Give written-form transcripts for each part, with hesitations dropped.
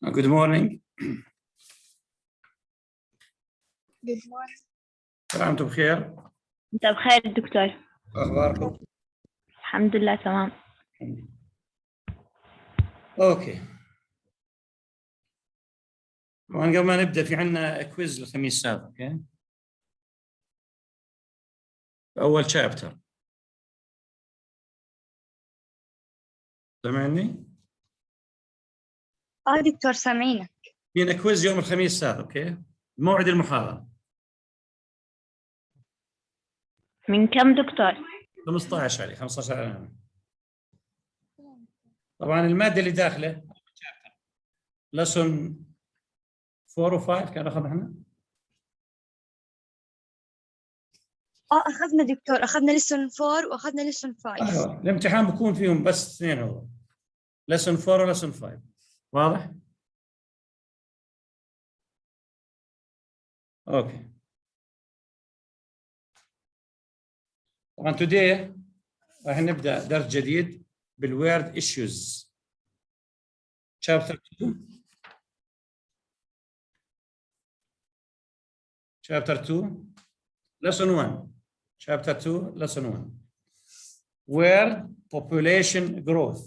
Good morning. Good morning. كل عام وانتم بخير. انت بخير دكتور؟ اخباركم؟ الحمد لله تمام. اوكي. طبعا قبل ما نبدا في عندنا كويز الخميس السابق. اوكي. اول شابتر. سامعني؟ دكتور سامعينك. فينا كويز يوم الخميس السابق. اوكي. موعد المحاضره من كم دكتور؟ 15 عليه 15 على. طبعا الماده اللي داخله lesson 4 و 5 كان اخذنا احنا. اخذنا دكتور، اخذنا ليسون 4 واخذنا ليسون 5. ايوه الامتحان بكون فيهم بس اثنين، هو lesson 4 و lesson 5. واضح؟ اوكي. طبعا today راح نبدا درس جديد بالword issues chapter 2. chapter 2 lesson 1. chapter 2 lesson 1. Word population growth.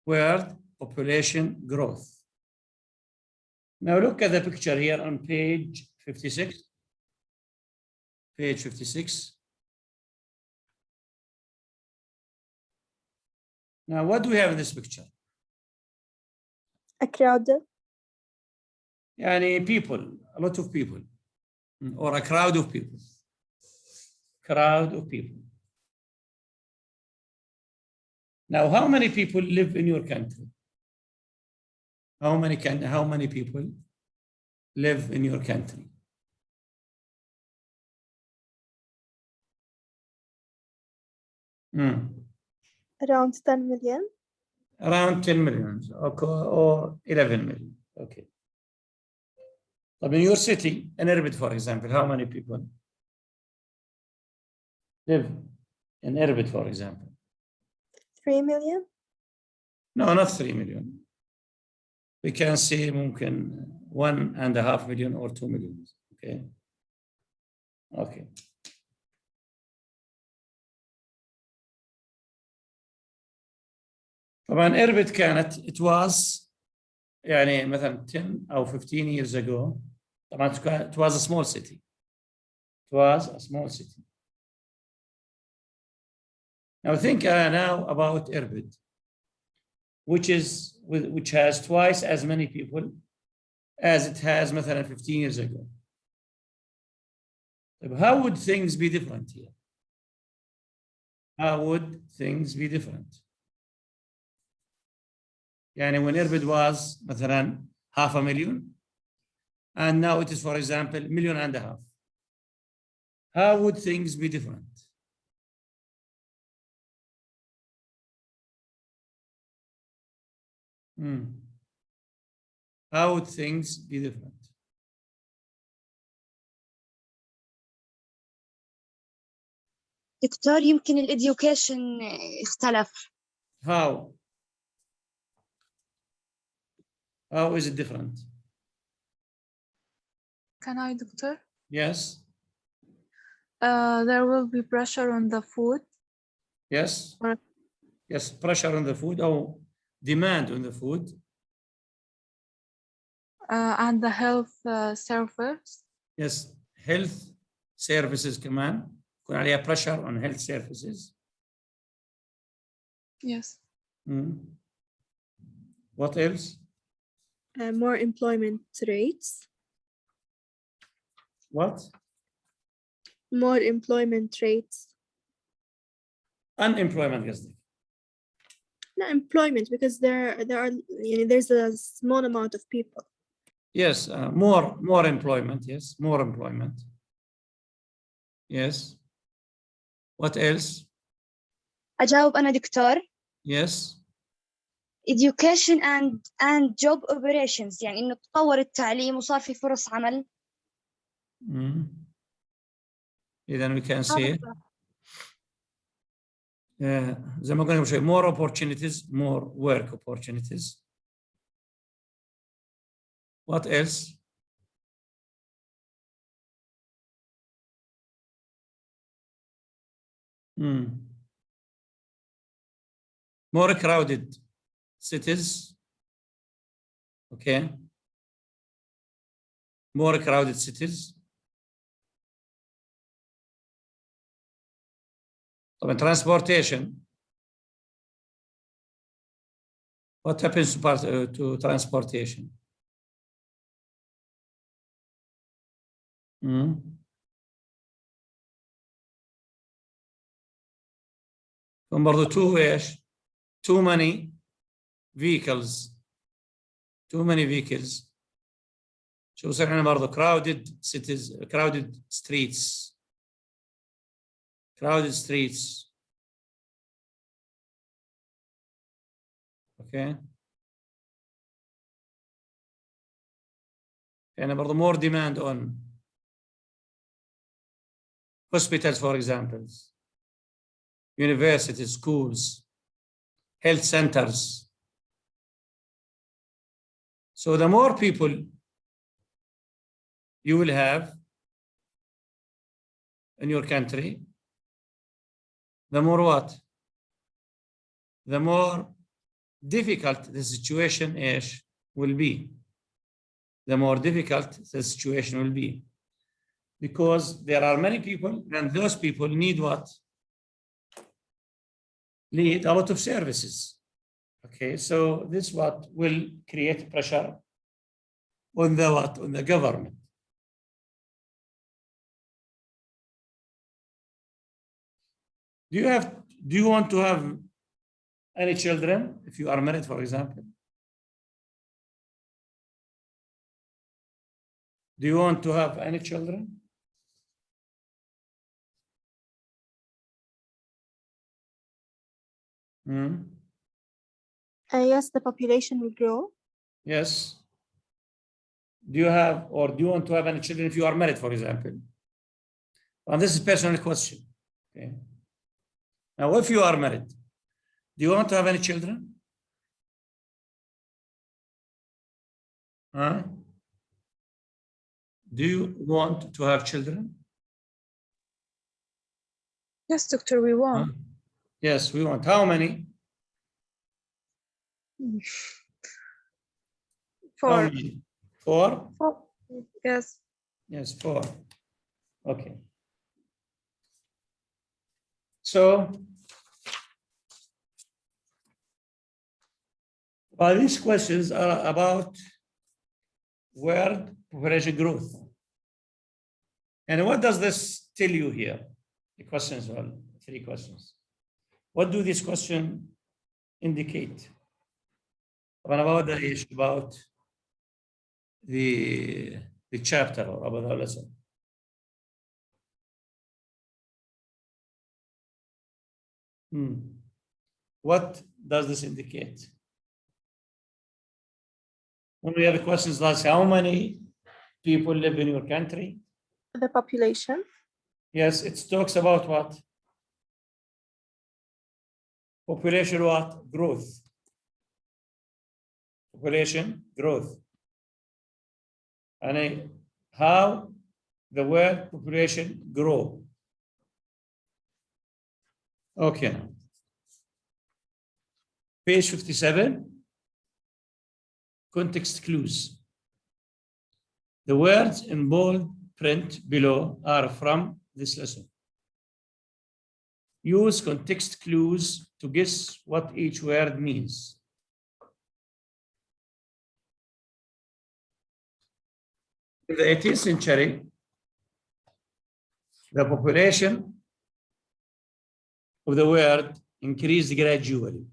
Word population growth. Now look at the picture here on page 56. Page 56. Now what do we have in this picture? A crowd. يعني people, a lot of people, or a crowd of people. Crowd of people. Now, how many people live in your country? How many people live in your country? Around 10 million. Around 10 million, okay, or 11 million. Okay. But in your city, in Erbil, for example, how many people live in Erbil, for example? 3 million. No, not 3 million. We can say ممكن 1.5 million or 2 million. Okay. Okay. طبعا إربد كانت it was يعني مثلا 10 أو 15 years ago. طبعا it was a small city. It was a small city. Now think now about Irbid, which has twice as many people as it has مثلا 15 years ago. How would things be different here? How would things be different? يعني when Irbid was مثلا 500,000 and now it is, for example, 1.5 million. How would things be different? How would things be different? دكتور يمكن الإديوكيشن اختلف. How? How is it different? Can I, Doctor? Yes. There will be pressure on the food. Yes. Or Yes, pressure on the food or demand on the food. and the health service. Yes, health services كمان يكون عليها pressure on health services. Yes. What else? More employment rates. What? More employment rates. Unemployment قصدك. Not employment, because there's a small amount of people. Yes, more employment. Yes, more employment. Yes. What else? أجاوب أنا دكتور. Yes. Education and job operations، يعني إنه تطور التعليم وصار في فرص عمل. Then we can say زي ما قلنا شوي more opportunities, more work opportunities. What else? More crowded cities. Okay. More crowded cities. طبعا transportation. What happens to transportation? برضو too ايش؟ too many vehicles. Too many vehicles. شو بصير عندنا برضو crowded cities, crowded streets. Crowded streets. Okay. يعني برضو more demand on hospitals, for example, universities, schools, health centers. So the more people you will have in your country, the more what? The more difficult the situation will be. The more difficult the situation will be. Because there are many people, and those people need what? Need a lot of services. Okay, so this what will create pressure on the what? On the government. Do you want to have any children if you are married, for example? Do you want to have any children? Yes, the population will grow. Yes. Do you have, or do you want to have any children if you are married, for example? And this is a personal question. Okay. Now, if you are married, do you want to have any children? Huh? Do you want to have children? Yes, doctor, we want. Huh? Yes, we want. How many? How 4. many? 4? 4. Yes. Yes, 4. Okay. So, these questions are about world population growth. And what does this tell you here? The questions, well, 3 questions. What do these questions indicate? About the issue, about the chapter or about the lesson. What does this indicate? When we have questions like how many people live in your country? The population. Yes, it talks about what? Population what? Growth. Population growth. And how the world population grow. Okay. Page 57. Context clues. The words in bold print below are from this lesson. Use context clues to guess what each word means. In the 18th century, the population of the world increased gradually.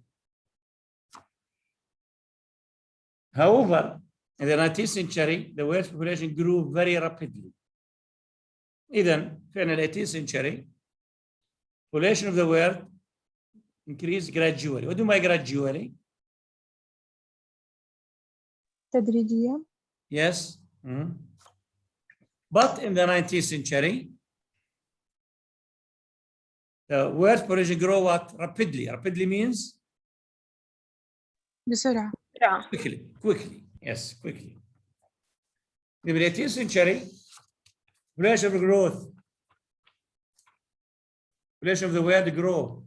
However, in the 19th century, the world's population grew very rapidly. Even in the 18th century, population of the world increased gradually. What do you mean by gradually? تدريجيا. Yes. But in the 19th century, the world population grew what? Rapidly. Rapidly means? بسرعة. Quickly. Quickly. Yes, quickly. In the 18th century, population growth, population of the world grow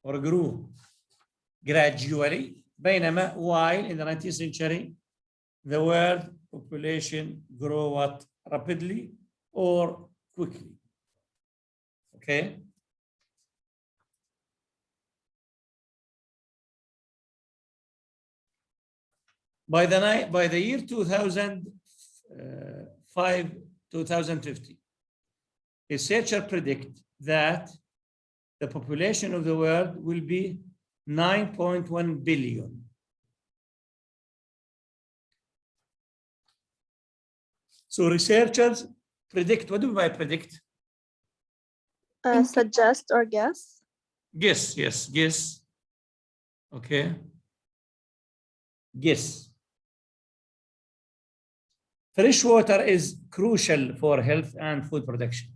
or grew gradually, بينما while in the 19th century, the world population grow what? Rapidly or quickly. Okay. By the year 2005, 2050, researchers predict that the population of the world will be 9.1 billion. So researchers predict. What do I predict? Suggest or guess. Guess, yes, guess. Okay. Guess. Fresh water is crucial for health and food production.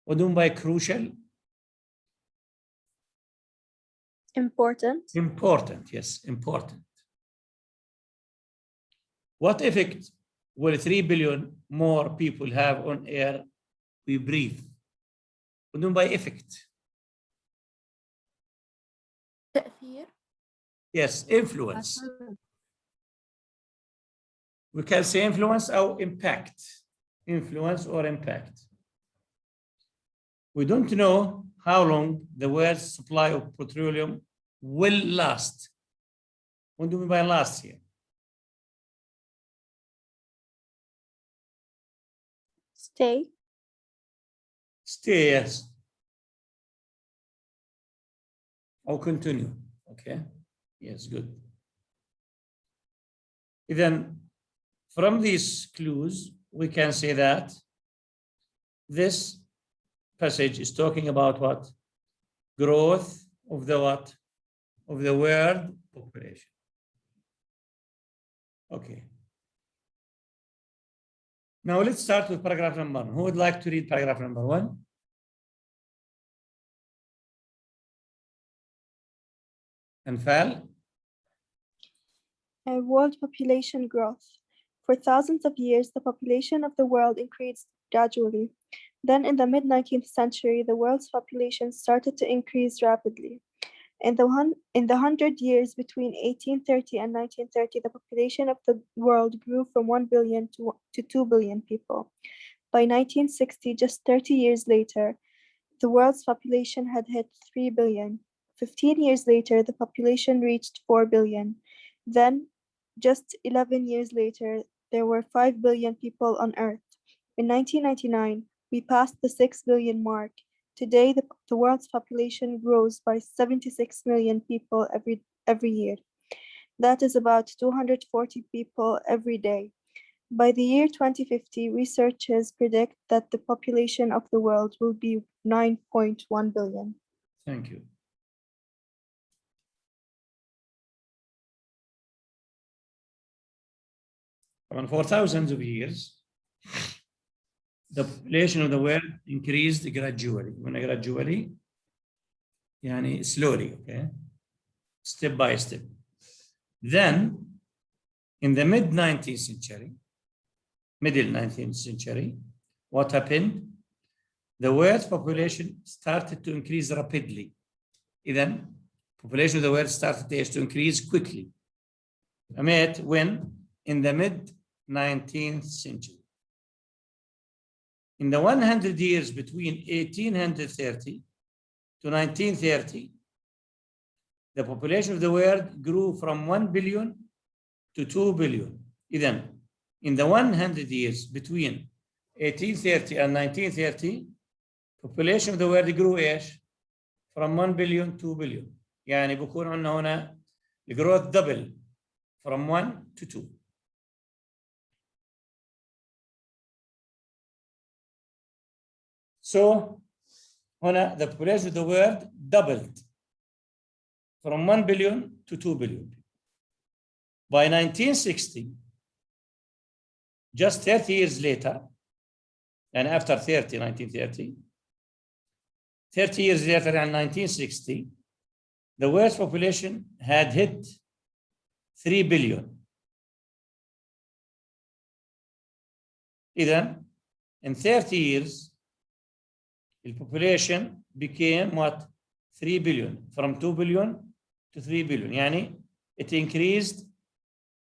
What do I mean by crucial? Important. Important, yes, important. What effect will 3 billion more people have on air we breathe? What do you mean by effect? تأثير. Yes, influence. We can say influence or impact. Influence or impact. We don't know how long the world's supply of petroleum will last. What do we mean by last here? Stay. Stay, yes. Or continue. Okay. Yes, good. Then, from these clues, we can say that this passage is talking about what? Growth of the what? Of the world population. Okay. Now let's start with paragraph number 1. Who would like to read paragraph number 1? Anfal? World population growth. For thousands of years, the population of the world increased gradually. Then in the mid-19th century, the world's population started to increase rapidly. In the 100 years between 1830 and 1930, the population of the world grew from 1 billion to 2 billion people. By 1960, just 30 years later, the world's population had hit 3 billion. 15 years later, the population reached 4 billion. Then, just 11 years later, there were 5 billion people on Earth. In 1999, we passed the 6 billion mark. Today, the world's population grows by 76 million people every year. That is about 240 people every day. By the year 2050, researchers predict that the population of the world will be 9.1 billion. Thank you. For thousands of years, the population of the world increased gradually. When gradually, yani slowly, okay, step by step. Then, in the middle 19th century, what happened? The world's population started to increase rapidly. Then, population of the world started to increase quickly. When? In the mid-19th century. In the 100 years between 1830 to 1930, the population of the world grew from 1 billion to 2 billion. Then, in the 100 years between 1830 and 1930, population of the world grew from 1 billion to 2 billion. يعني بكون عندنا هنا growth double from 1 to 2. So, the population of the world doubled from 1 billion to 2 billion. By 1960, just 30 years later, and after 1930, 30 years later in 1960, the world's population had hit 3 billion. إذا in 30 years the population became what? 3 billion, from 2 billion to 3 billion. يعني it increased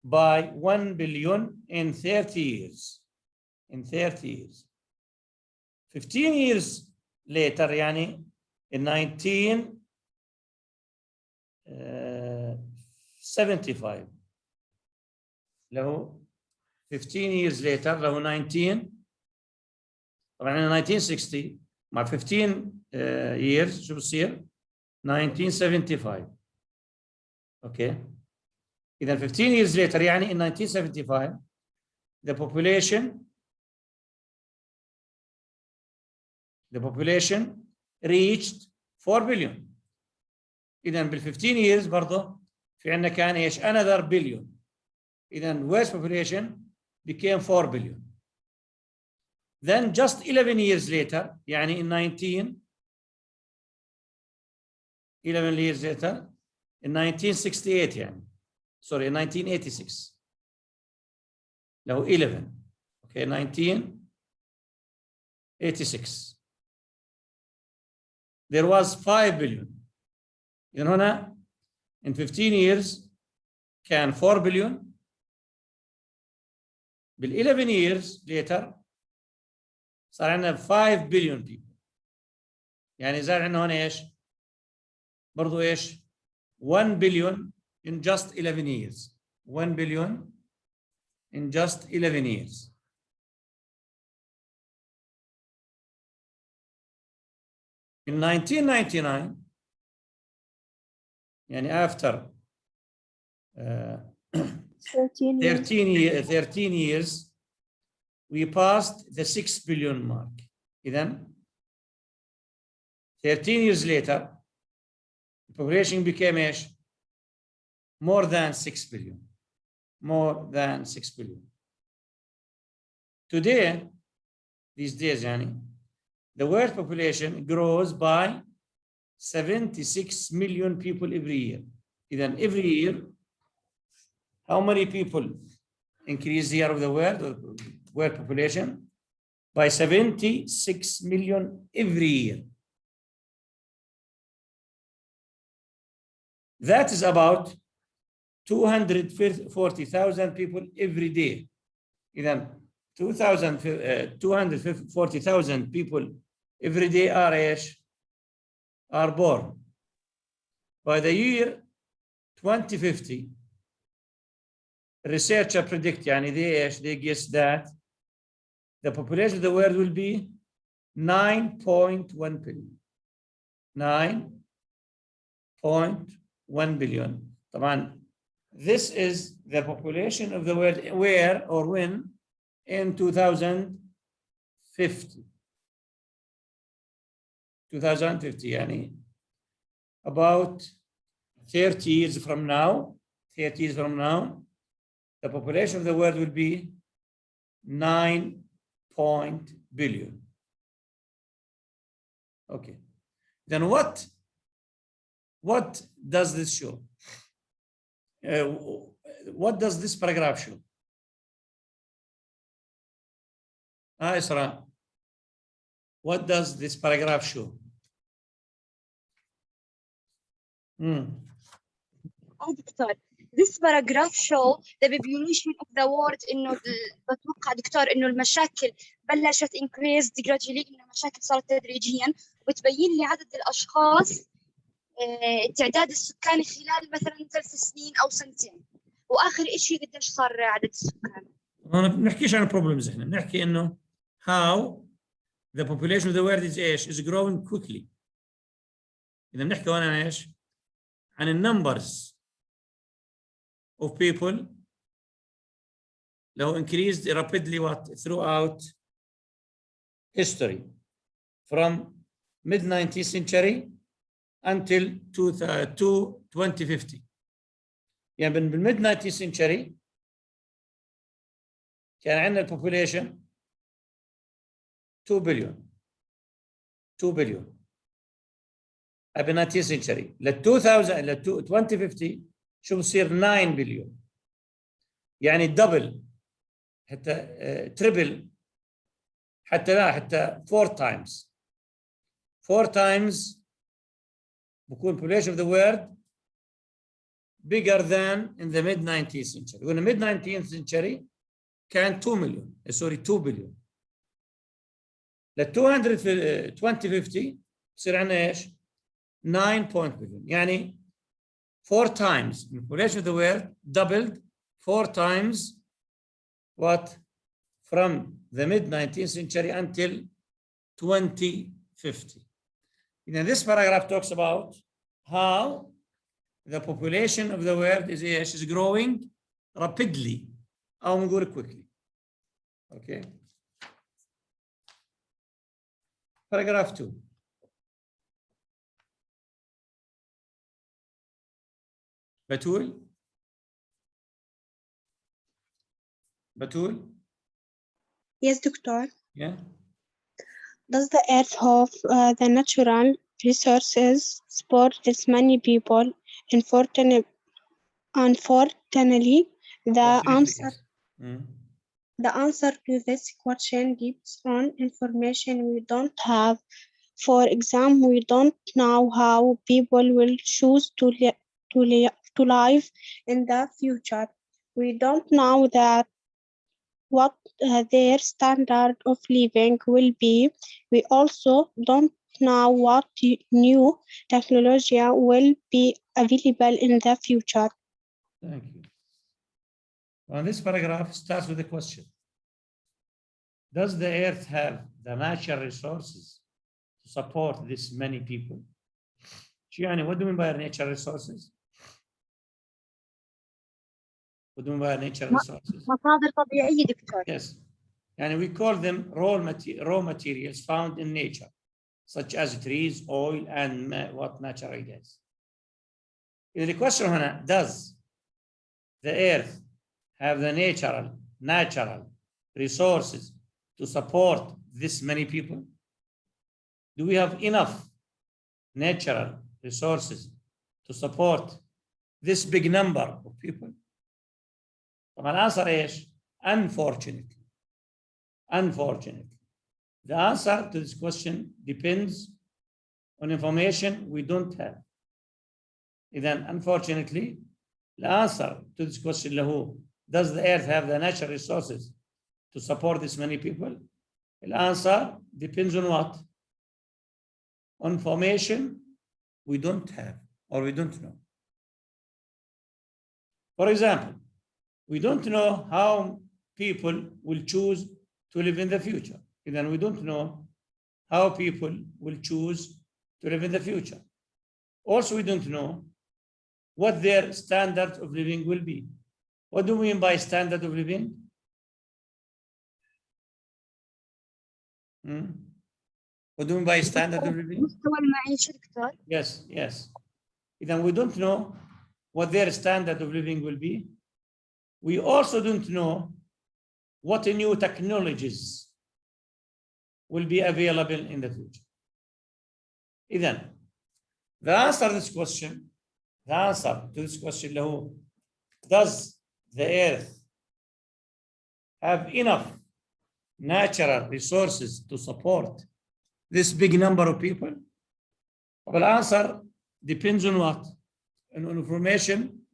by 1 billion in 30 years. In 30 years. 15 years later, يعني in 1975 له 15 years later له 19 طبعا 1960 مع 15 years شو بصير 1975 اوكي اذا 15 years later يعني in 1975 the population reached 4 billion. اذا بال 15 years برضه في عندنا كان ايش another billion. اذا world's population became 4 billion. Then just 11 years later يعني in 11 years later in 1968 يعني sorry in 1986 له 11 okay 1986 there was 5 billion. إذن هنا in 15 years كان 4 billion. بال 11 years later صار عندنا 5 billion people. يعني زاد عندنا هنا ايش؟ برضو ايش؟ 1 billion in just 11 years. 1 billion in just 11 years. In 1999 يعني after 13 years we passed the 6 billion mark. إذن 13 years later the population became ايش؟ more than 6 billion. More than 6 billion. Today, these days يعني the world population grows by 76 million people every year. Then every year, how many people increase the year of the world population? By 76 million every year. That is about 240,000 people every day. Then 240,000 people every day are born. By the year 2050, researchers predict, يعني they guess that the population of the world will be 9.1 billion. 9.1 billion. طبعا this is the population of the world where or when in 2050. 2050 يعني about 30 years from now, the population of the world will be 9 billion. Okay. Then what does this show? What does this paragraph show? Isra, what does this paragraph show? دكتور this paragraph show the population of the world إنه بتوقع دكتور إنه المشاكل بلشت increase gradually إنه المشاكل صارت تدريجيا وتبين لي عدد الأشخاص تعداد السكان خلال مثلا 3 سنين أو سنتين وآخر إشي قديش صار عدد السكان. ما بنحكيش عن problems إحنا بنحكي إنه how the population of the world is growing quickly. إذا بنحكي هون عن إيش؟ عن النمبرز of people لو increased rapidly throughout history from mid-19th century until 2050. يعني بالmid-19th century كان عندنا population 2 billion. ب 19th century ل 2050 شو بصير 9 بليون. يعني دبل حتى تريبل حتى 4 times. 4 times بكون population of the world bigger than in the mid 19th century. In the mid 19th century كان 2 million, sorry 2 billion. ل 2050 تصير عندنا ايش؟ 9 billion. يعني 4 times the population of the world doubled 4 times what from the mid 19th century until 2050. And this paragraph talks about how the population of the world is growing rapidly أو نقول quickly. Okay. Paragraph 2. Batul? Batul? Yes, Doctor. Yeah. Does the earth have the natural resources support this many people? Unfortunately, Yes. the answer to this question depends on information we don't have. For example, we don't know how people will choose to live in the future. We don't know that what their standard of living will be. We also don't know what new technology will be available in the future. Thank you. Well, this paragraph starts with a question. Does the earth have the natural resources to support this many people? What do you mean by natural resources? What do you mean by natural resources? مصادر طبيعية دكتور. Yes. And we call them raw materials found in nature, such as trees, oil, and what natural gas. The question هنا, does the earth have the natural resources to support this many people? Do we have enough natural resources to support this big number of people? طبعا الأنسر إيش؟ Unfortunately. The answer to this question depends on information we don't have. Then, unfortunately, the answer to this question اللي هو, does the earth have the natural resources to support this many people? The answer depends on what? On information we don't have or we don't know. For example, we don't know how people will choose to live in the future. Then we don't know how people will choose to live in the future. Also, we don't know what their standard of living will be. What do we mean by standard of living? What do we mean by standard of living? مستوى المعيشة دكتور. Yes. Then we don't know what their standard of living will be. We also don't know what new technologies will be available in the future. Then, the answer to this question اللي هو, does the earth have enough natural resources to support this big number of people? Well, the answer depends on what? On information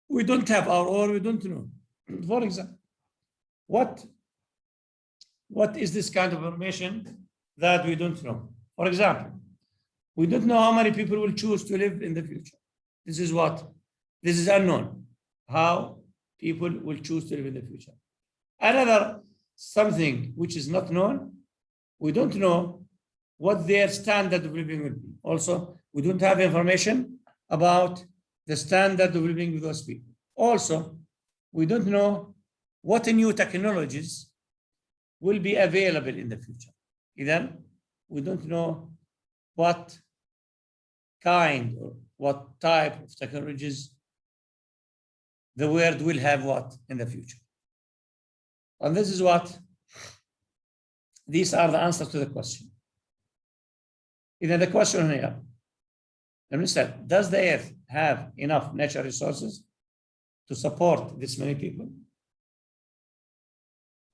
we don't have or we don't know. For example, what is this kind of information that we don't know? For example, we don't know how many people will choose to live in the future. This is what? This is unknown. How people will choose to live in the future. Another something which is not known, we don't know what their standard of living will be. Also, we don't have information about the standard of living with those people. Also, we don't know what new technologies will be available in the future. Then we don't know what kind or what type of technologies the world will have what in the future. And this is what, these are the answers to the question. Then the question here, let me say, does the earth have enough natural resources to support this many people?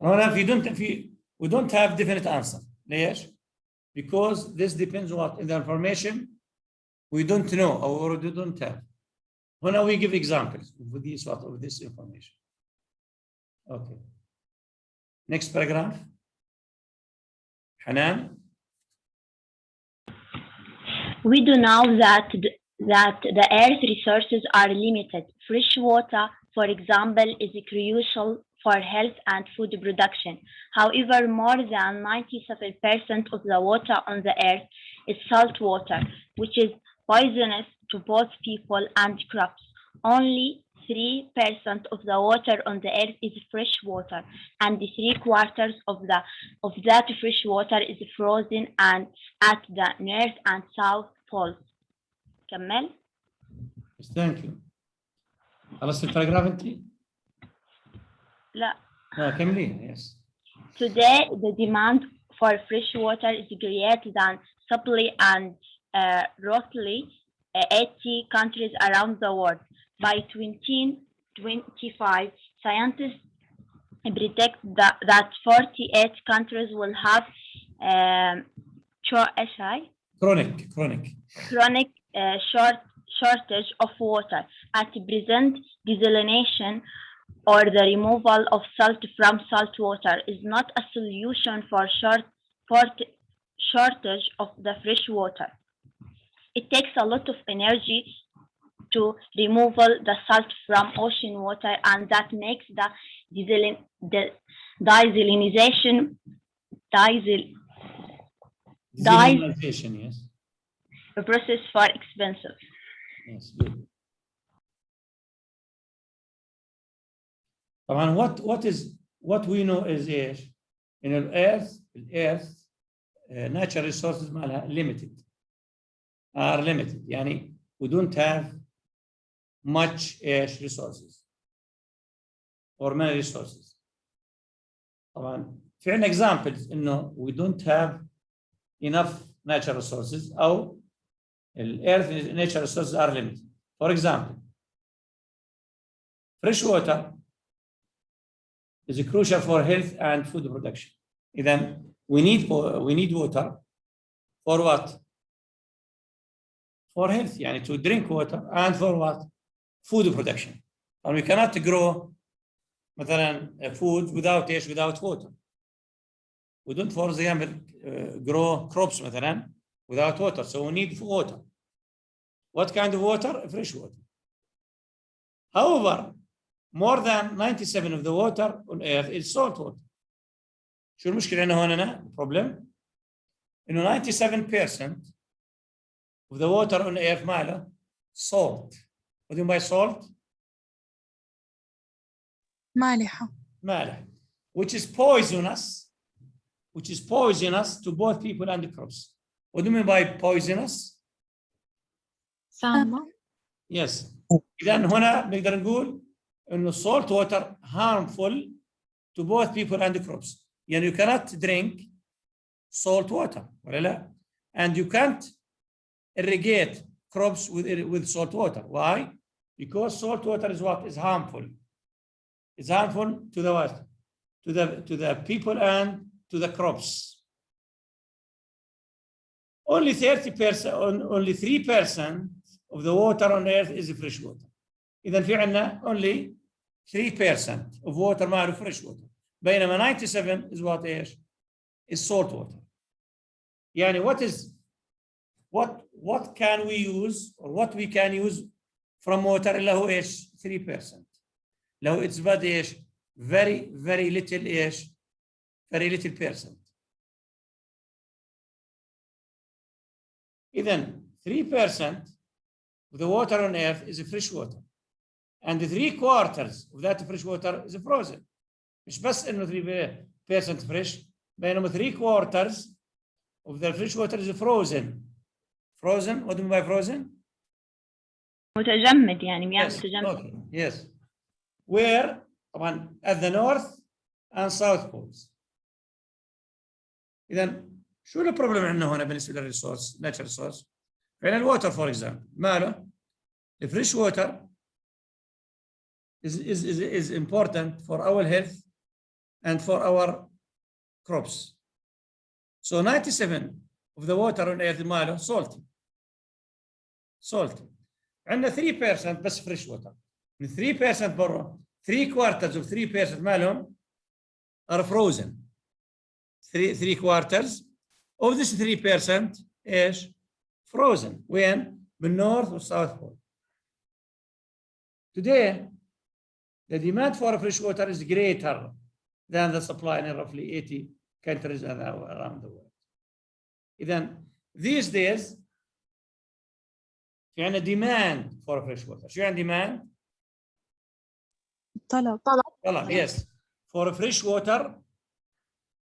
If we don't have definite answer. ليش؟ Because this depends what in the information we don't know or we don't have. هنا we give examples with this information. Okay. Next paragraph. Hanan. We do know that the earth resources are limited. Fresh water, for example, is crucial for health and food production. However, more than 97% of the water on the earth is salt water, which is poisonous to both people and crops. Only 3% of the water on the earth is fresh water, and 3/4 of that fresh water is frozen and at the North and South poles. كمل. Yes, thank you. خلصت الباراجراف انت؟ لا. كملين. Yes. Today, the demand for fresh water is greater than supply, and roughly 80 countries around the world. By 2025, scientists predict that 48 countries will have chronic shortage of water. At present, desalination or the removal of salt from salt water is not a solution for shortage of the fresh water. It takes a lot of energy to remove the salt from ocean water, and that makes the desalination Yes. process for expensive. Yes, good. طبعا what we know is ايش؟ ان الارث natural resources مالها limited are limited. يعني we don't have much resources or many resources. طبعا في عندنا examples انه we don't have enough natural resources او earth natural resources are limited. For example, fresh water is crucial for health and food production. Then we need water for what? For health, يعني to drink water, and for what? Food production. And we cannot grow مثلا food without water. We don't, for example, grow crops مثلا without water, so we need water. What kind of water? Fresh water. However, more than 97% of the water on earth is salt water. شو المشكلة هنا هون problem؟ إنه 97% of the water on earth ماله salt. What do you mean by salt? مالحة. مالح, which is poisonous to both people and the crops. What do you mean by poisonous? سامة. Yes. إذا هنا نقدر نقول إنه salt water harmful to both people and the crops. يعني you cannot drink salt water, ولا لا? And you can't irrigate crops with salt water. Why? Because salt water is what? Is harmful. It's harmful to the what? To the people and to the crops. Only 30%, only 3% of the water on earth is fresh water. إذا في عندنا only 3% of water معه fresh water. بينما 97 is what إيش؟ Is salt water. يعني what can we use or what we can use from water اللي هو إيش؟ 3%. لو it's but إيش؟ very little إيش؟ very little percent. إذا 3% of the water on earth is fresh water, and 3/4 of that fresh water is frozen. مش بس إنه 3% fresh، بينما 3/4 of the fresh water is frozen. Frozen, what do you mean by frozen? متجمد يعني بيعمل Yes. متجمد. Okay. Yes. Where طبعا at the north and south poles. إذا شو البروبلم عندنا هنا بالنسبة للريسورس natural resource؟ يعني الووتر for example ماله؟ The fresh water is important for our health and for our crops. So 97 of the water on earth ماله salty. Salty. عندنا 3% بس fresh water. من 3% برا 3/4 of 3% مالهم are frozen. 3/4 of this 3% ايش؟ frozen. وين؟ بالنورث والساوث بول. Today, the demand for fresh water is greater than the supply in roughly 80 countries around the world. إذن these days في عندنا demand for fresh water. شو يعني demand؟ طلب. طلب. Yes. For fresh water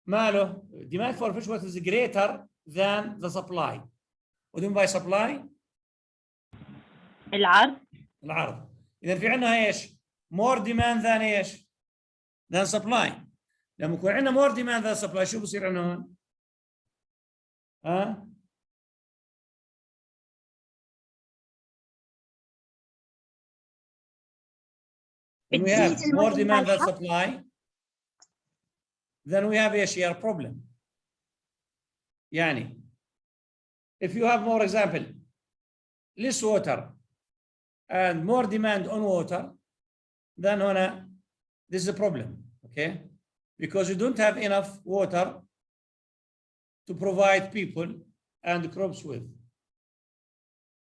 ماله demand for fresh water is greater than the supply. What do you mean by supply؟ العرض. العرض. إذا في عندنا ايش؟ more demand than ايش؟ than supply. لما يكون عندنا more demand than supply شو بصير عندنا هون؟ ها؟ When we have more demand than supply, then we have a share problem. يعني if you have more example, less water and more demand on water, then هنا this is a problem, okay? Because you don't have enough water to provide people and crops with.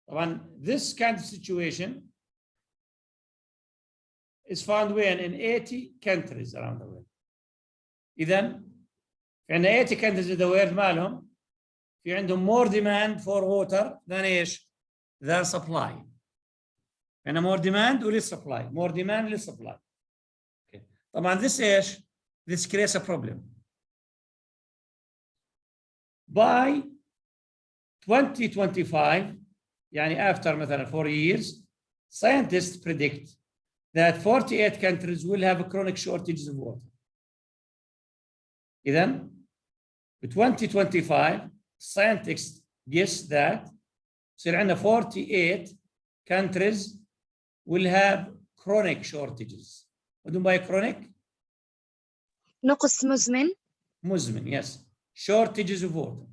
طبعا this kind of situation is found in 80 countries around the world. إذن في عندنا 80 countries in the world مالهم في عندهم more demand for water than ايش؟ than supply. عندنا more demand و less supply. More demand less supply. Okay. طبعا this ايش؟ This creates a problem. By 2025 يعني after مثلا 4 years, scientists predict that 48 countries will have chronic shortages of water. إذن by 2025 scientists guess that يصير عندنا 48 countries will have chronic shortages. What do you mean by chronic? نقص مزمن. مزمن, yes. Shortages of water.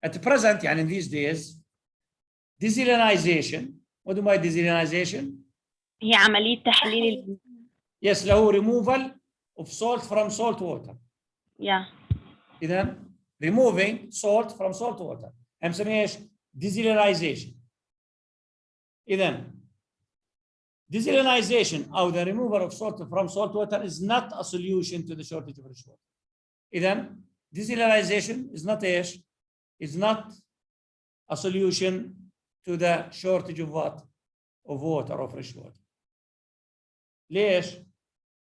At present, يعني in these days, desalinization. What do you mean by desalinization? هي عملية تحليل. Yes, اللي هو removal of salt from salt water. Yeah. إذن removing salt from salt water. هنسميه ايش؟ desalinization. إذن desalinization or the removal of salt from salt water is not a solution to the shortage of fresh water. إذن desalinization is not ايش؟ is not a solution to the shortage of what? Of water or fresh water. ليش؟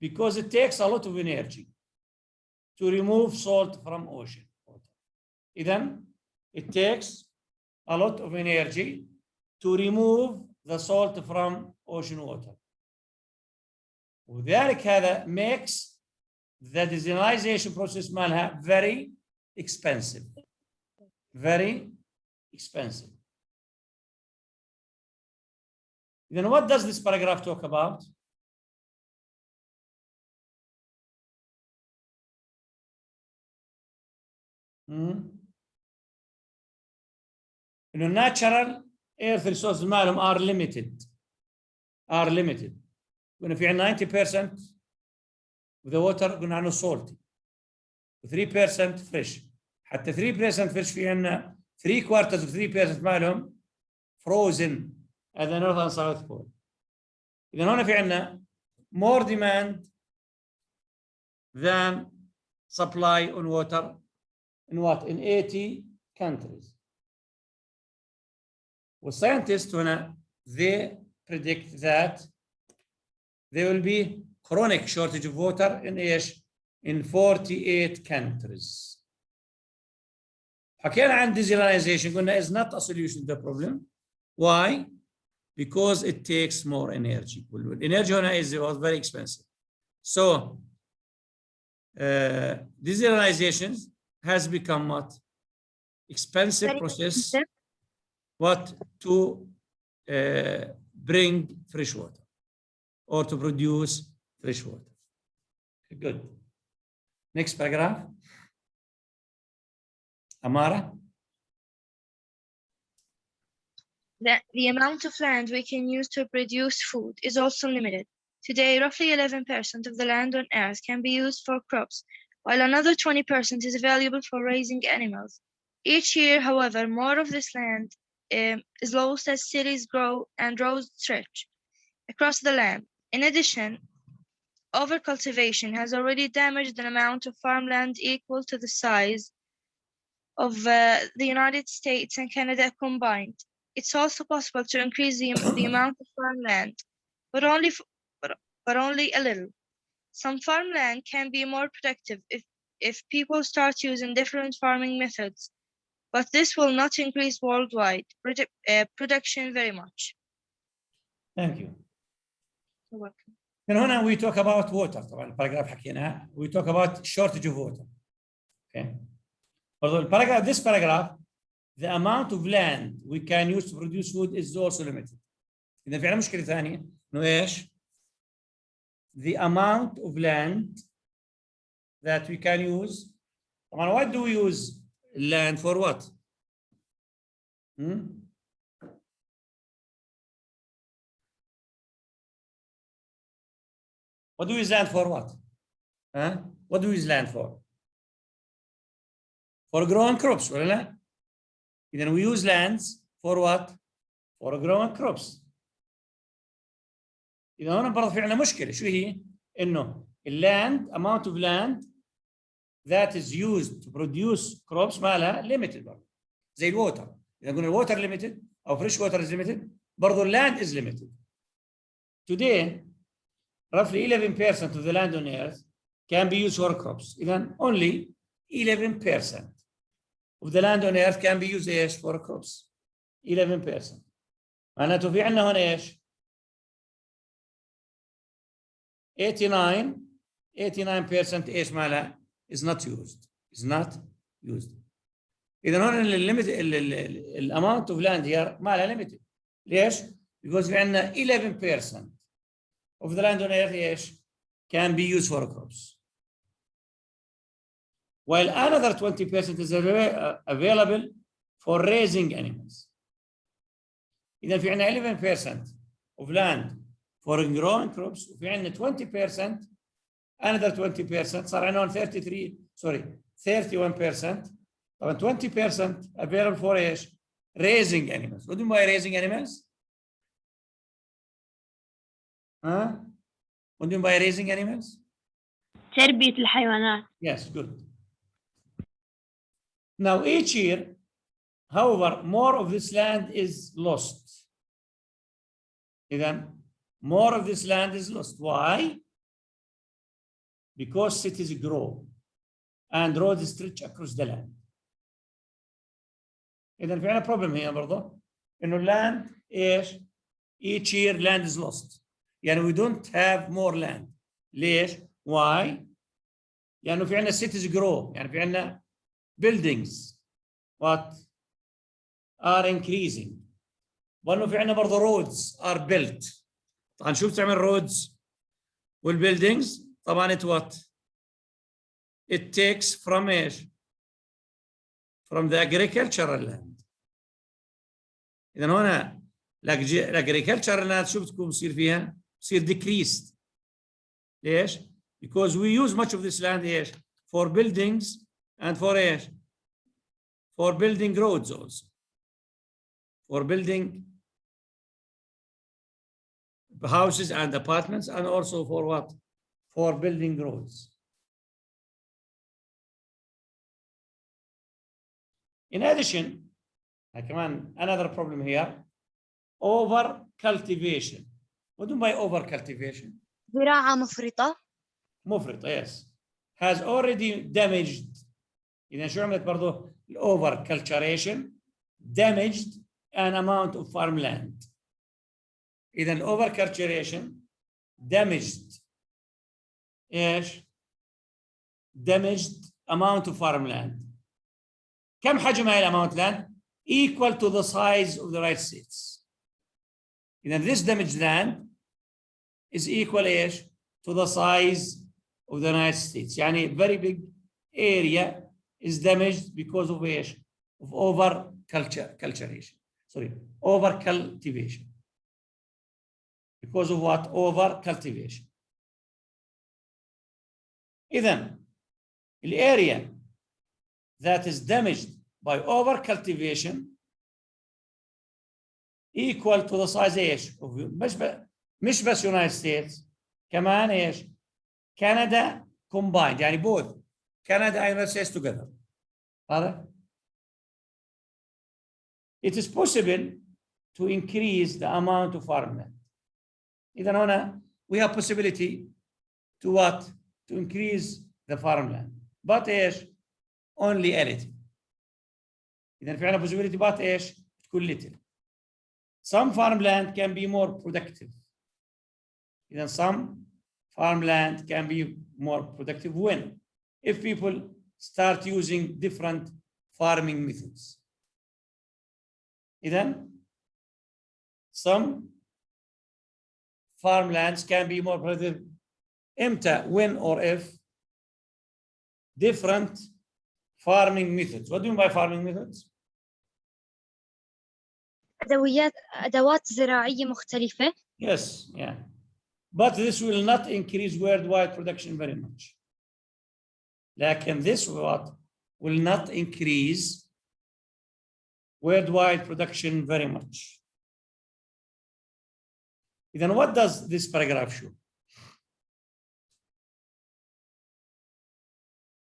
Because it takes a lot of energy to remove salt from ocean water. إذن it takes a lot of energy to remove the salt from ocean water. وذلك هذا makes the desalinization process مالها very expensive. Very expensive. Then what does this paragraph talk about? إنه natural earth resources مالهم are limited. Are limited. قلنا في عندنا 90% of the water قلنا عنه salty. 3% fresh. حتى 3% fresh في عندنا 3/4 of 3% مالهم frozen at the north and south pole. إذا هنا في عندنا more demand than supply on water in what? In 80 countries. والscientists هنا they predict that there will be chronic shortage of water in ايش؟ in 48 countries. حكينا عن desalinization قلنا is not a solution to the problem. Why? Because it takes more energy. Energy هنا was very expensive. So desalinization has become what? Expensive very process. Expensive. What? To bring fresh water or to produce fresh water. Good. Next paragraph. Amara. The amount of land we can use to produce food is also limited. Today, roughly 11% of the land on Earth can be used for crops, while another 20% is available for raising animals. Each year, however, more of this land is lost as cities grow and roads stretch across the land. In addition, overcultivation has already damaged an amount of farmland equal to the size of the United States and Canada combined. It's also possible to increase the amount of farmland, but only a little. Some farmland can be more productive if people start using different farming methods, but this will not increase worldwide production very much. Thank you. You're welcome. من هنا we talk about water. طبعا الباراجراف حكيناه. We talk about shortage of water. Okay. Although this paragraph, the amount of land we can use to produce food is also limited. إذا في عندنا مشكلة ثانية إنه إيش؟ The amount of land that we can use. طبعا what do we use land for what? What do we use land for what? What do we use land for? For growing crops, ولا لا؟ إذا we use lands for what? For growing crops. إذا هنا برضه في عندنا مشكلة، شو هي؟ إنه الland amount of land that is used to produce crops مالها limited برضه. زي الووتر، إذا قلنا الووتر limited أو fresh water is limited، برضه land is limited. Today, roughly 11% of the land on earth can be used for crops. إذا only 11% of the land on earth can be used ايش for crops. 11%. معناته في عندنا هون ايش؟ 89% ايش مالها؟ is not used. is not used. إذا هون الليميت الاماونت اوف لاند هي مالها ليميتد. ليش؟ because في عندنا 11% of the land on earth ايش؟ can be used for crops. While another 20% is available for raising animals. إذا في عندنا 11% of land for growing crops وفي عندنا 20% another 20% صار عندنا 31%. طبعا 20% available for ايش؟ raising animals. What do you mean by raising animals? What do you mean by raising animals? تربية الحيوانات. Yes, good. Now, each year, however, more of this land is lost. Again, more of this land is lost. Why? Because cities grow and roads stretch across the land. إذا في عندنا problem هنا برضه إنه land إيش؟ Each year land is lost. يعني we don't have more land. ليش؟ Why? يعني في عندنا cities grow. يعني في عندنا buildings what are increasing. وانه في عندنا برضه roads are built. طبعا شو بتعمل roads والbuildings؟ طبعا it what? It takes from ايش؟ From the agricultural land. إذا هنا الagricultural land شو بتكون بصير فيها؟ بصير decreased. ليش؟ Because we use much of this land ايش؟ For buildings and for ايش؟ For building roads also. For building houses and apartments and also for what? For building roads. In addition, كمان another problem here, over cultivation. What do you mean by over cultivation? زراعة مفرطة. مفرطة, yes. Has already damaged. إذا شو عملت برضو over culturation damaged an amount of farmland. إذا over culturation damaged إيش؟ damaged amount of farmland. كم حجم هاي الامount land؟ Equal to the size of the United States. إذا this damaged land is equal إيش؟ To the size of the United States. يعني very big area is damaged because of ايش؟ of over culturation. Sorry, over cultivation. Because of what? Over cultivation. إذن the area that is damaged by over cultivation equal to the size ايش؟ مش بس United States كمان ايش؟ Canada combined يعني both Canada and United States together. هذا it is possible to increase the amount of farmland. إذن هنا we have possibility to what? To increase the farmland. But ايش؟ only a little. إذن في عندنا possibility but ايش؟ تكون little. Some farmland can be more productive. Then some farmland can be more productive when? If people start using different farming methods. Then some farmlands can be more productive. إمتى? When or if different farming methods. What do you mean by farming methods? أدوات زراعية مختلفة. Yes, yeah. But this will not increase worldwide production very much. لكن this will not increase worldwide production very much. Then what does this paragraph show?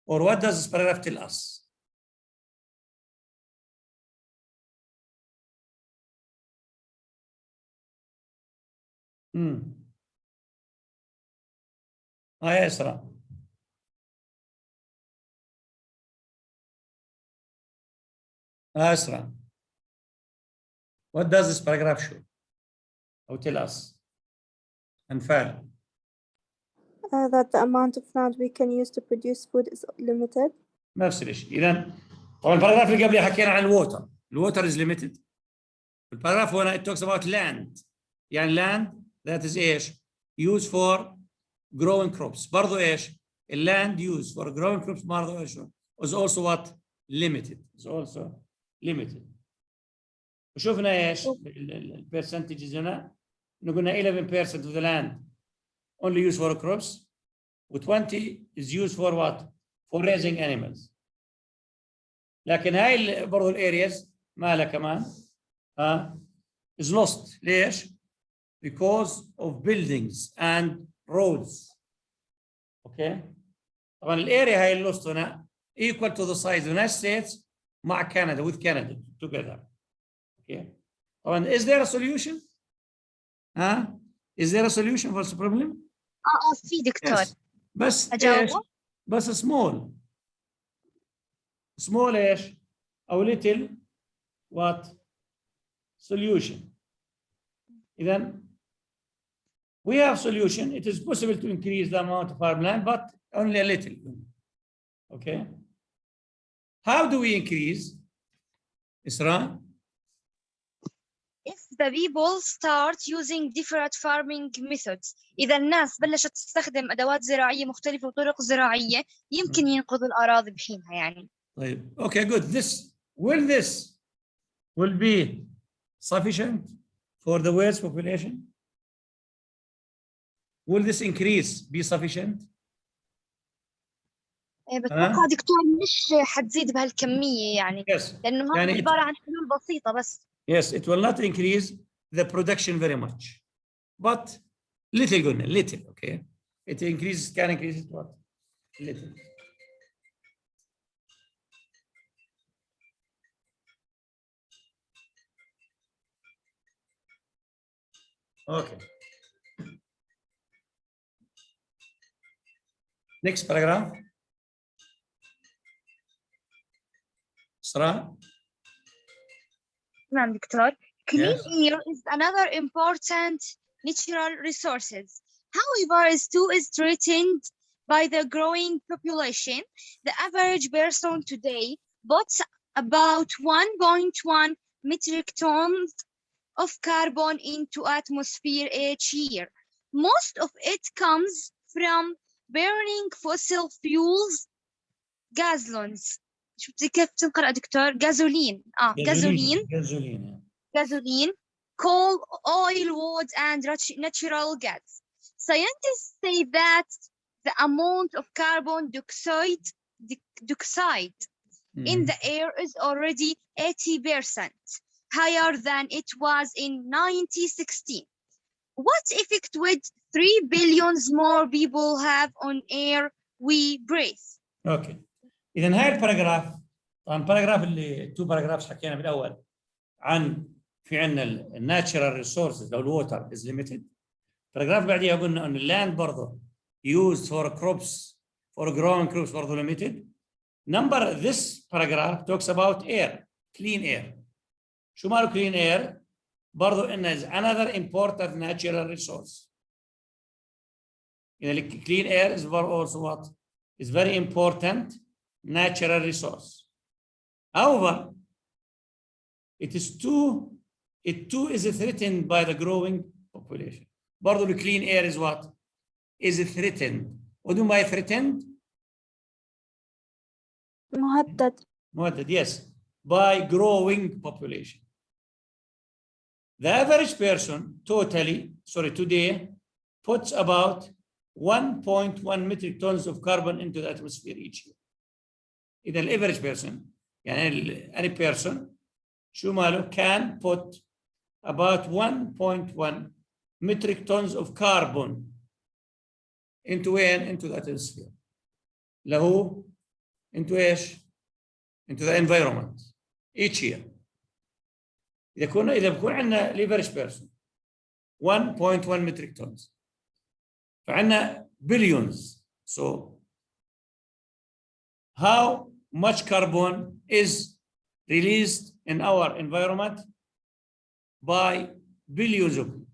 Or what does this paragraph tell us? Esra. Esra. What does this paragraph show? Or tell us? And fair. That the amount of land we can use to produce food is limited. نفس الشيء. إذا طبعا الباراجراف اللي قبله حكينا عن الووتر. الووتر is limited. الباراجراف هنا it talks about land. يعني land that is ايش؟ used for growing crops. برضو ايش؟ الland used for growing crops برضو ايش؟ is also what? Limited. Is also limited. وشوفنا ايش؟ البرسنتجز هنا انه قلنا 11% of the land only used for crops و20 is used for what? For raising animals. لكن هاي برضو الارياز مالها كمان is lost. ليش؟ Because of buildings and roads. Okay. طبعا الاريا هاي اللي lost هنا equal to the size of the United States مع Canada with Canada together. Okay. طبعا is there a solution? Is there a solution for this problem? في دكتور. Yes. بس أجاوبه؟ ايش؟ بس small ايش؟ أو little what? Solution. إذن we have solution. It is possible to increase the amount of farmland, but only a little. Okay. How do we increase? Isra? If the people start using different farming methods. إذا الناس بلشت تستخدم أدوات زراعية مختلفة وطرق زراعية يمكن ينقذوا الأراضي بحينها يعني. طيب. Okay, good. This will be sufficient for the world's population? Will this increase be sufficient? بتوقع دكتور مش حتزيد بهالكمية يعني. Yes. لأنه هذا يعني عبارة عن حلول بسيطة بس. Yes, it will not increase the production very much, but little, okay? It can increase it what? Little. Okay. Next paragraph. Sarah? نعم دكتور. Clean Yes. air is another important natural resources. However, it too is threatened by the growing population. The average person today puts about 1.1 metric tons of carbon into atmosphere each year. Most of it comes from burning fossil fuels gasolines. شو كيف تنقرأ دكتور؟ gasoline. gasoline. gasoline. Gasoline, coal, oil, wood, and natural gas. Scientists say that the amount of carbon dioxide in the air is already 80% higher than it was in 1916. What effect would 3 billion more people have on air we breathe? اوكي اذا هاي الباراجراف طبعا الباراجراف اللي تو باراجرافز حكينا بالاول عن في عندنا الناتشرال ريسورسز او الووتر از ليميتد. الباراجراف بعديها قلنا ان اللاند برضه used for crops for growing crops برضه limited. This paragraph talks about air, clean air. شو ماله clean air؟ برضه إنه is another important natural resource. يعني clean air is also what? Is very important natural resource. However, it too is threatened by the growing population. برضه the clean air is what? Is threatened. What do you mean by threatened? مهدد. Yes, by growing population. The average person today puts about 1.1 metric tons of carbon into the atmosphere each year. إذا average person يعني any person شو ماله can put about 1.1 metric tons of carbon into the atmosphere. له into ايش؟ into the environment each year. إذا بكون عندنا average person 1.1 metric tons فعندنا billions. So how much carbon is released in our environment by billions of people?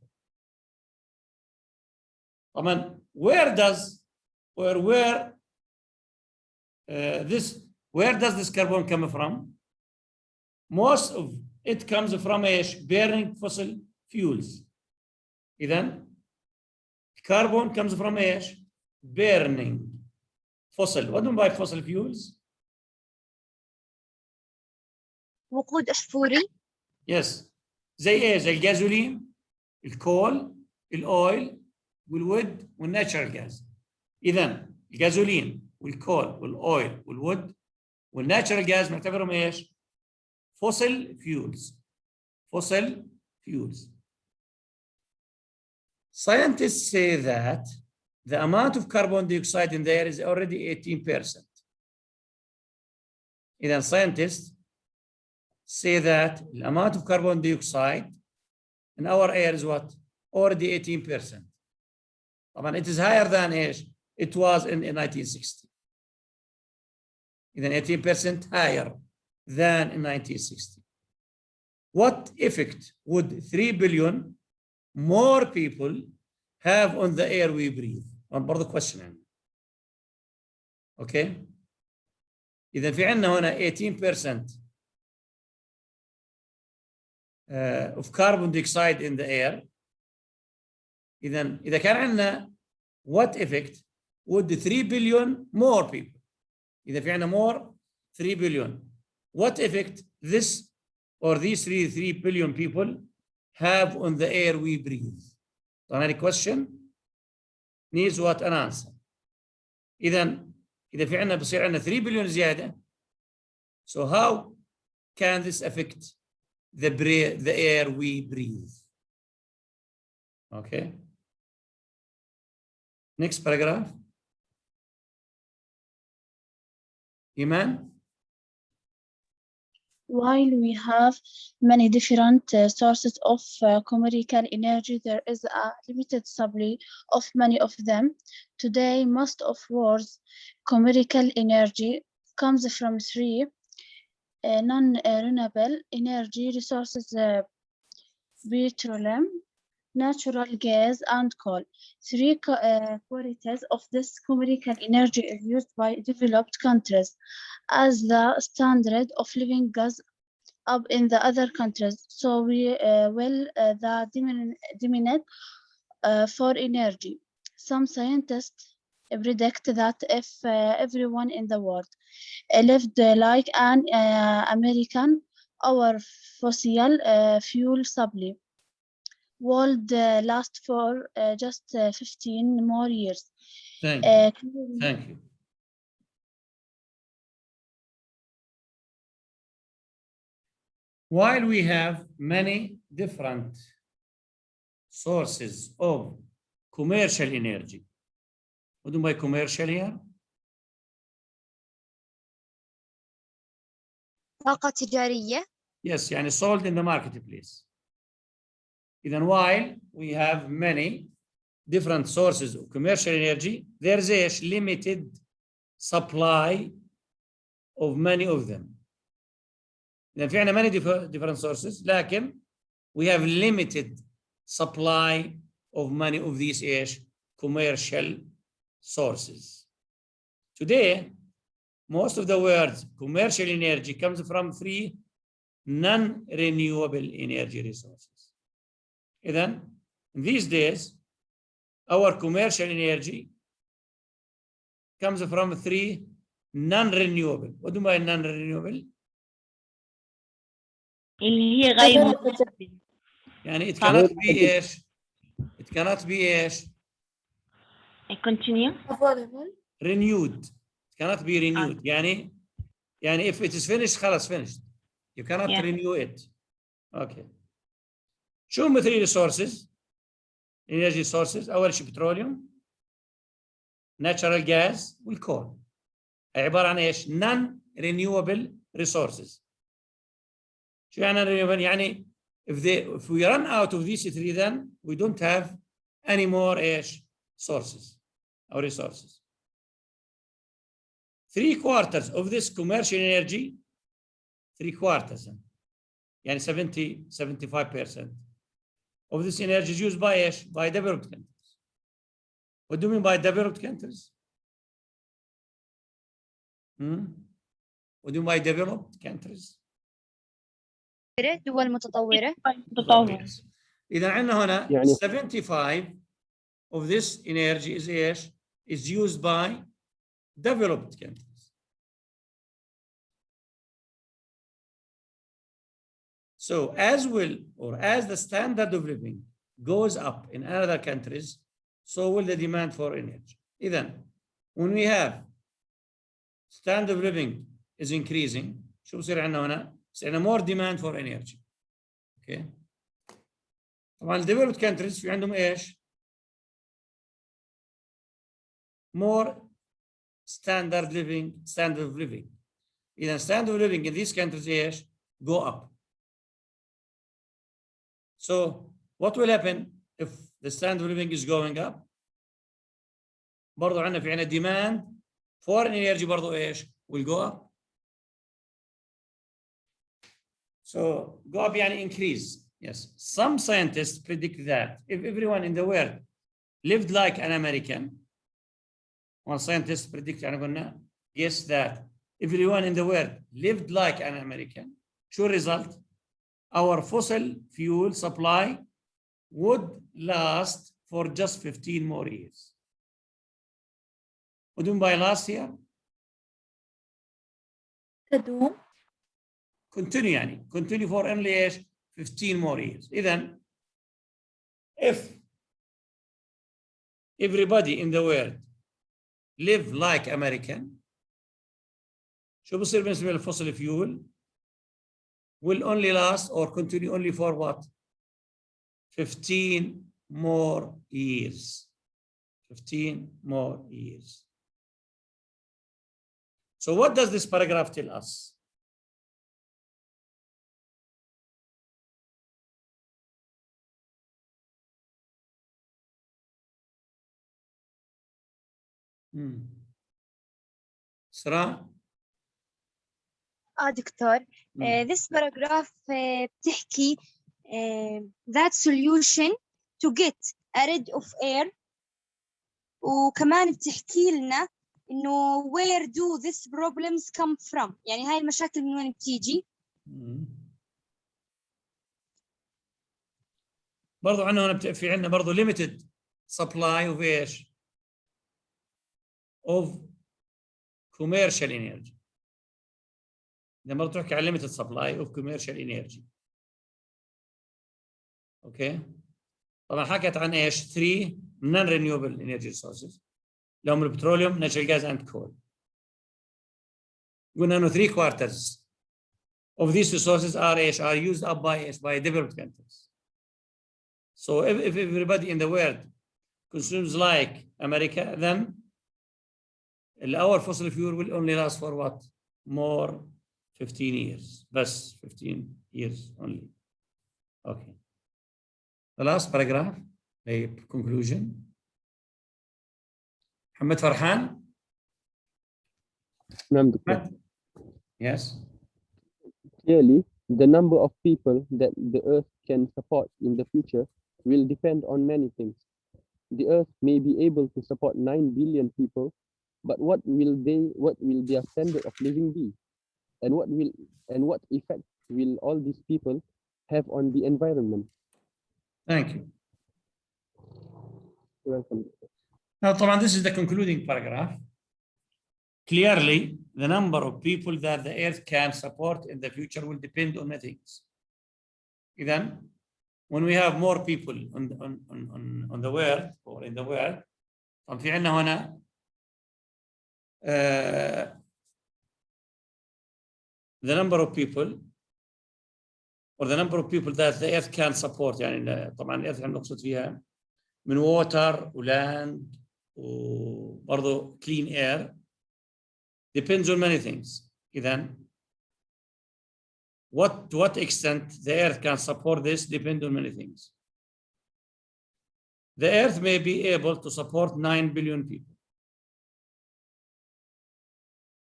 طبعا where does this carbon come from? Most of it comes from burning fossil fuels. إذن carbon comes from burning fossil. What do you mean by fossil fuels? وقود أحفوري. Yes. زي الجازولين، الكول، الأويل، والوود والناتشرال جاز. إذن الجازولين والكول والأويل والوود والناتشرال جاز نعتبرهم fossil fuels. Scientists say that the amount of carbon dioxide in the air is already 18%. إذن scientists say that the amount of carbon dioxide in our air is what? Already 18%. طبعا it is higher than it was in 1960. Then 18% higher than in 1960. What effect would 3 billion more people have on the air we breathe? برضه question. Okay. إذا في عندنا هنا 18% of carbon dioxide in the air. إذا كان عندنا what effect would 3 billion more people? إذا في عندنا more 3 billion. What effect these 3 billion people have on the air we breathe? طبعا هذه question needs what an answer. إذا في عندنا بصير عندنا 3 billion زيادة. So how can this affect the air we breathe? Okay. Next paragraph. Iman? While we have many different sources of chemical energy, there is a limited supply of many of them. Today, most of world's chemical energy comes from three non-renewable energy resources: petroleum, natural gas, and coal. Three qualities of this chemical energy is used by developed countries as the standard of living goes up in the other countries. So we will the dominate for energy. Some scientists predict that if everyone in the world lived like an American, our fossil fuel supply would last for just 15 more years. Thank you. Clearly, Thank you. While we have many different sources of commercial energy, what do you mean by commercial here? طاقة تجارية. Yes, يعني sold in the marketplace. Even while we have many different sources of commercial energy, there's a limited supply of many of them. إذا في عندنا many different sources, لكن we have limited supply of many of these commercial sources. Today, most of the world's commercial energy comes from three non-renewable energy resources. Then, these days, our commercial energy comes from three non-renewable. What do you mean non-renewable? اللي هي غير متجددة. يعني it cannot be ايش؟ It cannot be ايش؟ Continue. renewed. It cannot be renewed. يعني if it is finished خلاص finished. You cannot renew it. Okay. شو هم three resources? Energy sources. أول شيء petroleum, natural gas, والcoal. عبارة عن ايش؟ non-renewable resources. شو يعني non-renewable؟ يعني if we run out of these three, then we don't have any more sources or resources. 3/4 of this commercial energy, 3/4, يعني 75% of this energy is used by developed countries. What do you mean by developed countries? What do you mean by developed countries? دول متطورة. إذا عندنا هنا 75 of this energy is used by developed countries. So as the standard of living goes up in other countries, so will the demand for energy. Then, when we have standard of living is increasing, شو بصير عندنا هنا؟ بصير عندنا more demand for energy. Okay. طبعا developed countries في عندهم more standard of living. إذا standard of living in these countries go up. So what will happen if the standard of living is going up? برضو عندنا في عندنا demand for energy برضو will go up. So go up يعني increase. Yes. Some scientists predict that if everyone in the world lived like an American, one scientist predict يعني قلنا guess that if everyone in the world lived like an American, should result our fossil fuel supply would last for just 15 more years. What do you mean by last year? تدوم. Continue يعني continue for only 15 more years. إذن if everybody in the world live like American, شو بصير بالنسبة للفوسيل fuel? Will only last or continue only for what? 15 more years. 15 more years. So what does this paragraph tell us? سراء؟ دكتور this paragraph بتحكي that solution to get rid of air وكمان بتحكي لنا إنه where do these problems come from يعني هاي المشاكل من وين بتيجي. برضو عندنا هنا في عندنا برضو limited supply of of commercial energy. لما تحكي على limited supply of commercial energy. اوكي. طبعا حكت عن ايش؟ 3 non renewable energy sources اللي هم البتروليوم، natural gas and coal. قلنا انه 3/4 of these resources are used up by developed countries. So if everybody in the world consumes like America, then our fossil fuel will only last for what? More 15 years. Bas 15 years only. Okay. The last paragraph, a conclusion. Mohammed Farhan? Yes. Clearly, the number of people that the Earth can support in the future will depend on many things. The Earth may be able to support 9 billion people, but what will their standard of living be? And what effect will all these people have on the environment? Thank you. You're welcome. Now, طبعا, this is the concluding paragraph. Clearly, the number of people that the Earth can support in the future will depend on many things. Then, when we have more people on the world or in the world, طبعا في عندنا هنا the number of people or the number of people that the Earth can support. يعني طبعا الأرض احنا نقصد فيها من water وland وبرضه clean air depends on many things. Then, to what extent the Earth can support this depends on many things. The Earth may be able to support 9 billion people.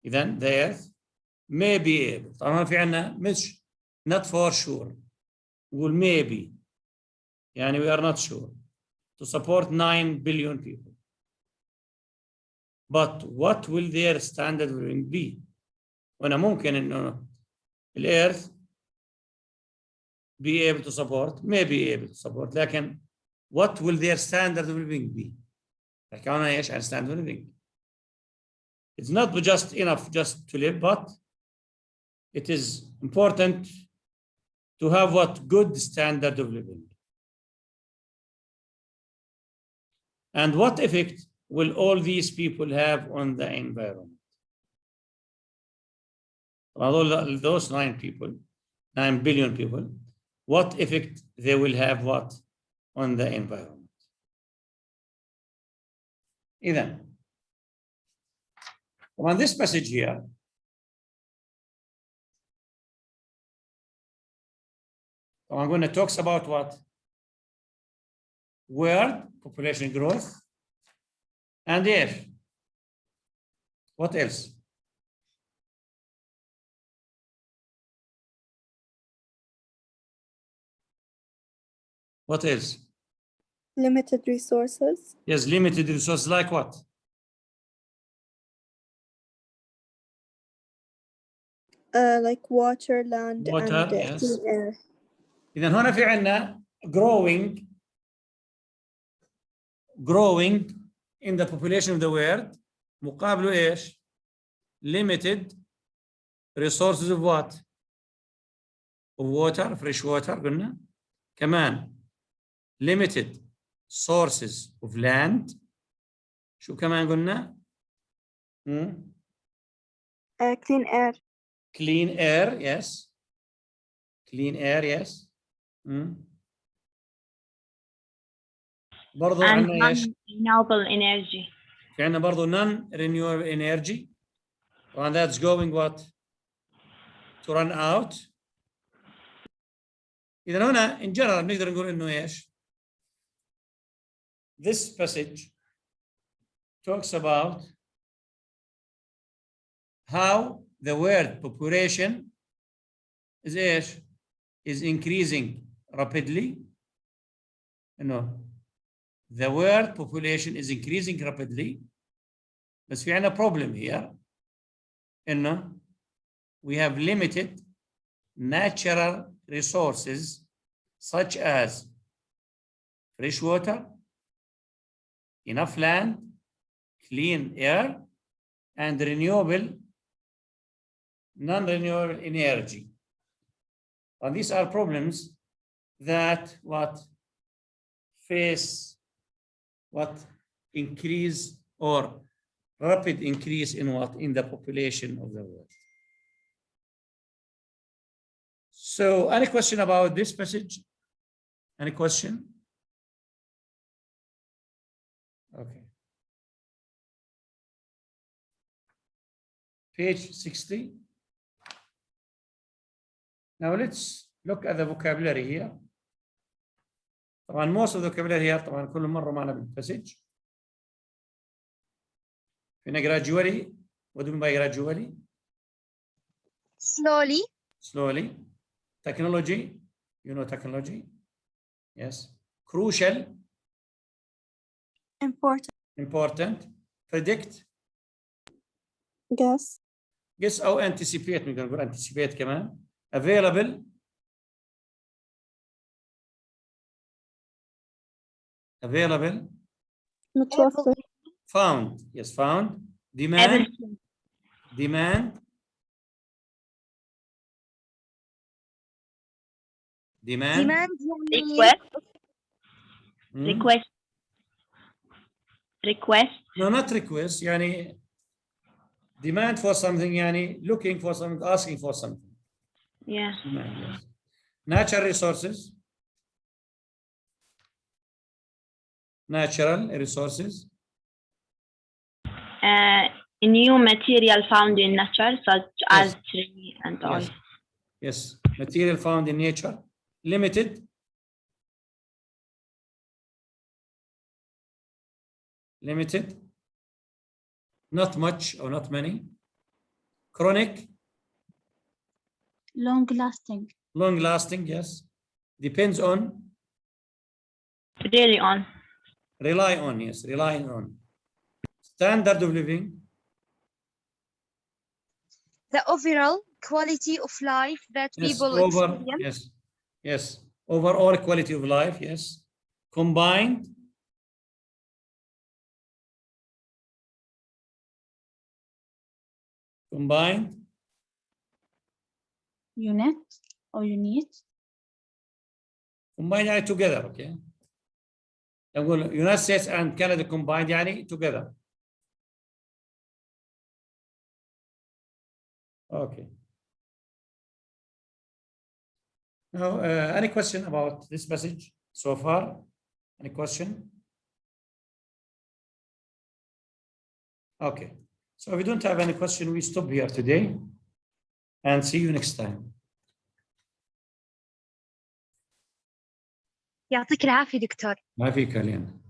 Then the Earth may be able. طبعا في عنا مش not for sure. Will maybe. يعني we are not sure. To support 9 billion people. But what will their standard of living be? وأنا ممكن إنه الأرض be able to support, may be able to support, لكن what will their standard of living be? نحكي عنها إيش عن standard of living. It's not just enough just to live, but it is important to have what good standard of living. And what effect will all these people have on the environment? Those 9 billion people, what effect they will have what on the environment? Then, on this passage here, I'm going to talk about what? World population growth and air. What else? What else? Limited resources. Yes, limited resources like what? Like water, land, Water, and yes. clean air. إذا هنا في عندنا growing in the population of the world مقابله إيش؟ Limited resources of what? Of water, fresh water قلنا. كمان limited sources of land. شو كمان قلنا؟ Clean air. Clean air, yes. Clean air, yes. برضو and عندنا ايش؟ non-renewable energy. في عندنا برضو non-renewable energy. And that's going what? To run out. إذا هنا in general نقدر نقول إنه إيش؟ This passage talks about how the world population is إيش؟ Is increasing rapidly. The world population is increasing rapidly. بس في عندنا problem here. We have limited natural resources such as fresh water, enough land, clean air, and renewable, non-renewable energy. And these are problems that face increase or rapid increase in the population of the world. So any question about this passage? Any question? Okay. Page 60. Now let's look at the vocabulary here. طبعا most of the vocabulary here طبعا كل مرة معنا بالباسج. هنا gradually. What do you mean by gradually? slowly, Slowly. Technology. You know technology? Yes. Crucial. Important. Important. Predict. Guess. Guess أو anticipate. نقدر نقول anticipate كمان. Available. Available. متوفر. Found. Yes, found. Demand. Demand. Demand. demand يعني request Hmm? request No, not request. يعني demand for something. يعني looking for something, asking for something. yeah Demand, yes. Natural resources. Natural resources. new material found in nature such as Yes. tree and all. Yes. Yes. Material found in nature. Limited. Limited. Not much or not many. Chronic. long lasting, Long lasting. Yes. Depends on. Really on. Rely on. Yes. Relying on. Standard of living. the overall quality of life that Yes. people Over. experience. Yes. Yes. Overall quality of life. Yes. Combined. Combined. unit or unit, Combined يعني together. Okay. أقول United States and Canada combined يعني together. Okay. Now, any question about this message so far? Any question? Okay. So if we don't have any question, we stop here today and see you next time. يعطيك العافية دكتور. ما في كلام.